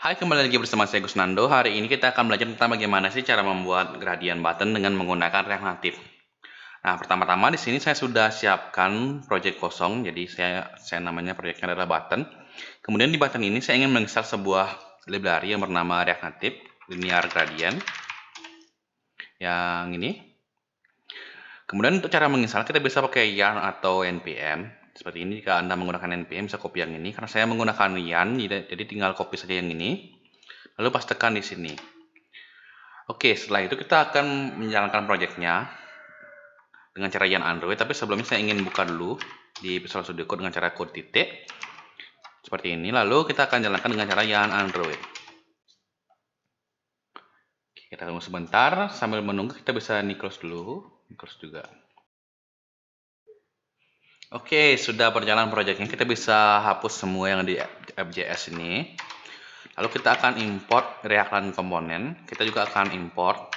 Hai, kembali lagi bersama saya Gusnando. Hari ini kita akan belajar tentang bagaimana sih cara membuat gradient button dengan menggunakan React Native. Nah, pertama-tama di sini saya sudah siapkan project kosong, jadi saya namanya projectnya adalah button. Kemudian di button ini saya ingin menginstal sebuah library yang bernama React Native Linear Gradient yang ini. Kemudian untuk cara menginstal kita bisa pakai yarn atau npm. Seperti ini, jika Anda menggunakan npm bisa copy yang ini. Karena saya menggunakan yarn, jadi tinggal copy saja yang ini. Lalu pastekan di sini. Oke, setelah itu kita akan menjalankan projectnya dengan cara yarn Android. Tapi sebelumnya saya ingin buka dulu di Visual Studio Code dengan cara code titik. Seperti ini. Lalu kita akan jalankan dengan cara yarn Android. Oke, kita tunggu sebentar. Sambil menunggu kita bisa close dulu. Close juga. Oke, sudah berjalan projectnya. Kita bisa hapus semua yang di FJS ini. Lalu kita akan import React komponen. Kita juga akan import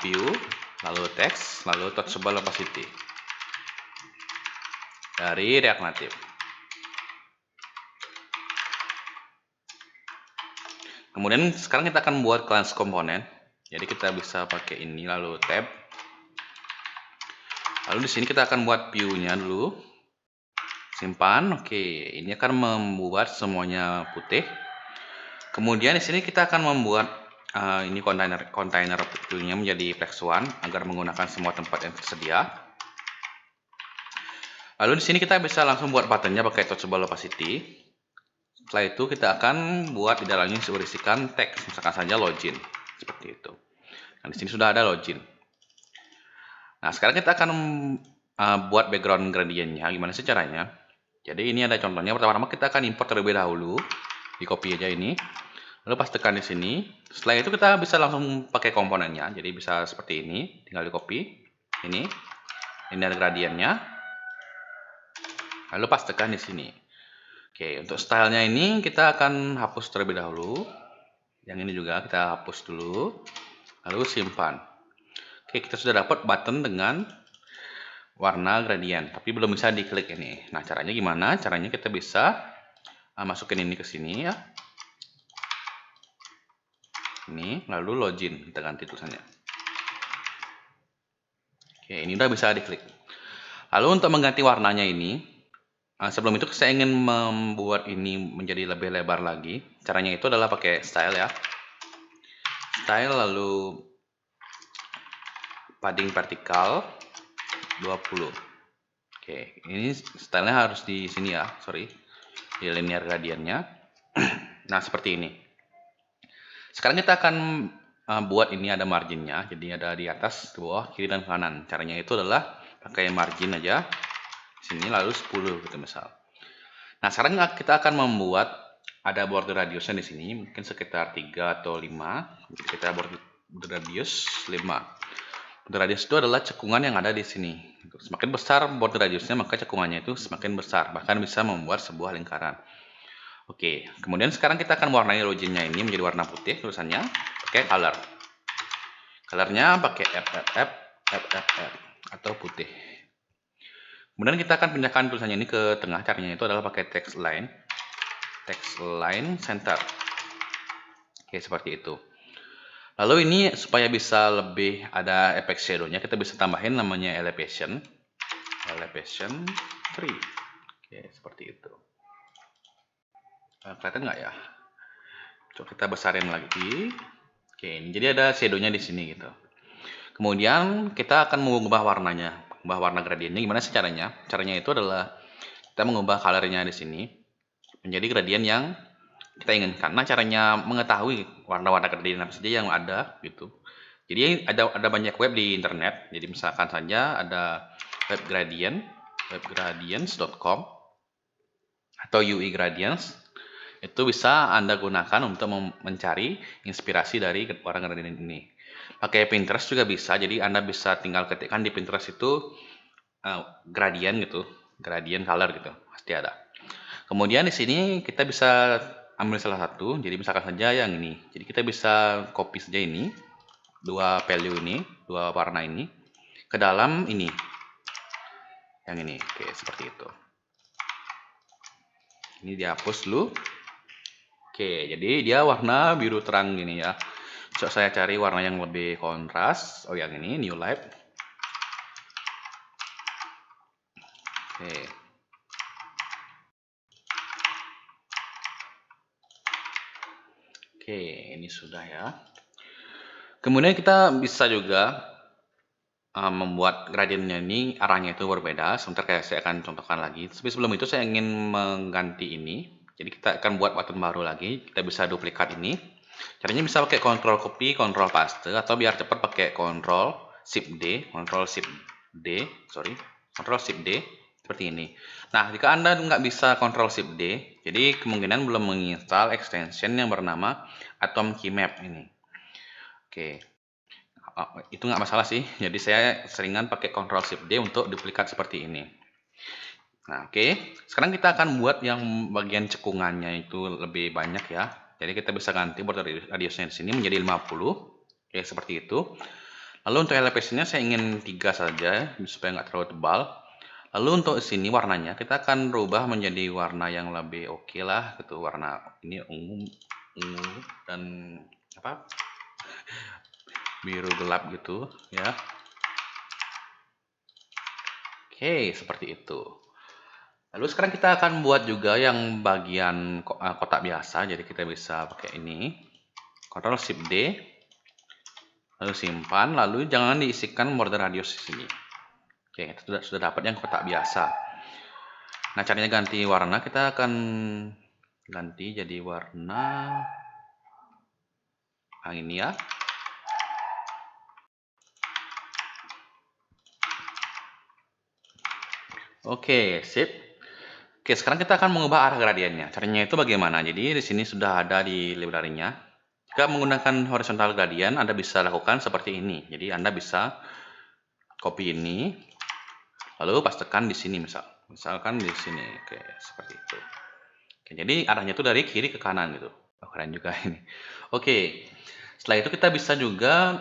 view, lalu text, lalu touchable opacity dari React Native. Kemudian sekarang kita akan buat class komponen. Jadi kita bisa pakai ini, lalu tab. Lalu di sini kita akan buat view-nya dulu. Simpan. Oke, ini akan membuat semuanya putih. Kemudian di sini kita akan membuat ini kontainer view-nya menjadi flex1 agar menggunakan semua tempat yang tersedia. Lalu di sini kita bisa langsung buat buttonnya pakai touchable opacity. Setelah itu kita akan buat di dalamnya berisikan teks, misalkan saja login seperti itu. Nah, di sini sudah ada login. Nah, sekarang kita akan buat background gradientnya. Gimana sih caranya? Jadi ini ada contohnya. Pertama-tama kita akan import terlebih dahulu. Di copy aja ini. Lalu pastekan di sini. Setelah itu kita bisa langsung pakai komponennya. Jadi bisa seperti ini. Tinggal di copy. Ini ada gradientnya. Lalu pastekan di sini. Oke, untuk stylenya ini kita akan hapus terlebih dahulu. Yang ini juga kita hapus dulu. Lalu simpan. Oke, kita sudah dapat button dengan warna gradient, tapi belum bisa diklik ini. Nah, caranya gimana? Caranya kita bisa masukin ini ke sini ya. Ini, lalu login, kita ganti tulisannya. Oke, ini udah bisa diklik. Lalu untuk mengganti warnanya ini, sebelum itu saya ingin membuat ini menjadi lebih lebar lagi. Caranya itu adalah pakai style ya. Style lalu padding vertikal 20. Oke, ini stylenya harus di sini ya, sorry, di linear gradientnya. Nah, seperti ini. Sekarang kita akan buat ini ada marginnya, jadi ada di atas, di bawah, kiri dan kanan. Caranya itu adalah pakai margin aja, sini lalu 10 gitu misal. Nah, sekarang kita akan membuat ada border radiusnya di sini, mungkin sekitar 3 atau 5. Jadi kita border radius 5. Border radius itu adalah cekungan yang ada di sini. Semakin besar border radiusnya, maka cekungannya itu semakin besar. Bahkan bisa membuat sebuah lingkaran. Oke, kemudian sekarang kita akan warnai loginnya ini menjadi warna putih tulisannya. Pakai color. Colornya pakai FFF atau putih. Kemudian kita akan pindahkan tulisannya ini ke tengah. Caranya itu adalah pakai text line center. Oke, seperti itu. Lalu ini supaya bisa lebih ada efek shadow-nya, kita bisa tambahin namanya elevation 3. Oke, seperti itu. Kelihatan nggak ya? Coba kita besarin lagi. Oke, ini jadi ada shadow-nya di sini gitu. Kemudian kita akan mengubah warnanya, mengubah warna gradiennya. Gimana sih caranya? Caranya itu adalah kita mengubah color-nya di sini menjadi gradient yang kita inginkan. Nah, caranya mengetahui warna-warna gradient apa saja yang ada gitu. Jadi ada banyak web di internet. Jadi misalkan saja ada webgradients.com atau UI Gradients. Itu bisa Anda gunakan untuk mencari inspirasi dari warna gradient ini. Pakai Pinterest juga bisa. Jadi Anda bisa tinggal ketikkan di Pinterest itu gradient gitu, gradient color gitu, pasti ada. Kemudian di sini kita bisa ambil salah satu. Jadi misalkan saja yang ini. Jadi kita bisa copy saja ini, dua value ini, dua warna ini ke dalam ini. Yang ini. Oke, seperti itu. Ini dihapus dulu. Oke, jadi dia warna biru terang gini ya. So, saya cari warna yang lebih kontras. Oh, yang ini New Light. Oke. Oke, ini sudah ya. Kemudian kita bisa juga membuat gradiennya ini arahnya itu berbeda. Sebentar saya akan contohkan lagi. Tapi sebelum itu saya ingin mengganti ini. Jadi kita akan buat button baru lagi. Kita bisa duplikat ini. Caranya bisa pakai Ctrl copy, Ctrl paste, atau biar cepat pakai Ctrl Shift D, Ctrl Shift D, Ctrl Shift D seperti ini. Nah, jika Anda nggak bisa Ctrl Shift D, jadi kemungkinan belum menginstal extension yang bernama Atom Key Map ini. Oke. Itu nggak masalah sih, jadi saya seringan pakai Ctrl Shift D untuk duplikat seperti ini. Nah, oke. Sekarang kita akan buat yang bagian cekungannya itu lebih banyak ya. Jadi kita bisa ganti border radiusnya di sini menjadi 50. Oke, seperti itu. Lalu untuk elevasinya saya ingin 3 saja supaya nggak terlalu tebal. Lalu untuk sini warnanya kita akan rubah menjadi warna yang lebih oke lah gitu. Warna ini ungu dan apa? Biru gelap gitu ya. Oke, seperti itu. Lalu sekarang kita akan buat juga yang bagian kotak biasa. Jadi kita bisa pakai ini. Ctrl Shift D. Lalu simpan, lalu jangan diisikan border radius di sini. Oke, kita sudah dapat yang kotak biasa. Nah, caranya ganti warna, kita akan ganti jadi warna ini ya. Oke, sip. Oke, sekarang kita akan mengubah arah gradiennya. Caranya itu bagaimana? Jadi di sini sudah ada di library-nya. Jika menggunakan horizontal gradient, Anda bisa lakukan seperti ini. Jadi Anda bisa copy ini, lalu pastekan di sini misalkan di sini. Oke, seperti itu. Oke, jadi arahnya itu dari kiri ke kanan gitu. Oh, keren juga ini. Oke, setelah itu kita bisa juga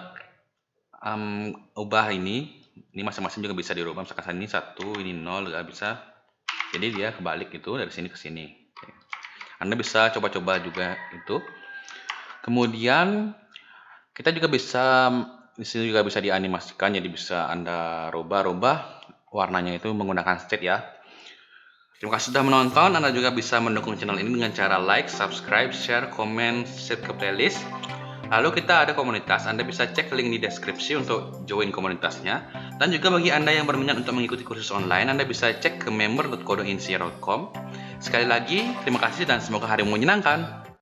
ubah ini. Ini masing-masing juga bisa dirubah. Misalkan ini 1, ini 0, juga bisa. Jadi dia kebalik gitu dari sini ke sini. Oke. Anda bisa coba-coba juga itu. Kemudian kita juga bisa di sini juga bisa dianimasikan, jadi bisa Anda rubah-rubah warnanya itu menggunakan state ya. Terima kasih sudah menonton. Anda juga bisa mendukung channel ini dengan cara like, subscribe, share, komen, save ke playlist. Lalu kita ada komunitas, Anda bisa cek link di deskripsi untuk join komunitasnya. Dan juga bagi Anda yang berminat untuk mengikuti kursus online, Anda bisa cek ke member.codeinsia.com. Sekali lagi, terima kasih dan semoga harimu menyenangkan.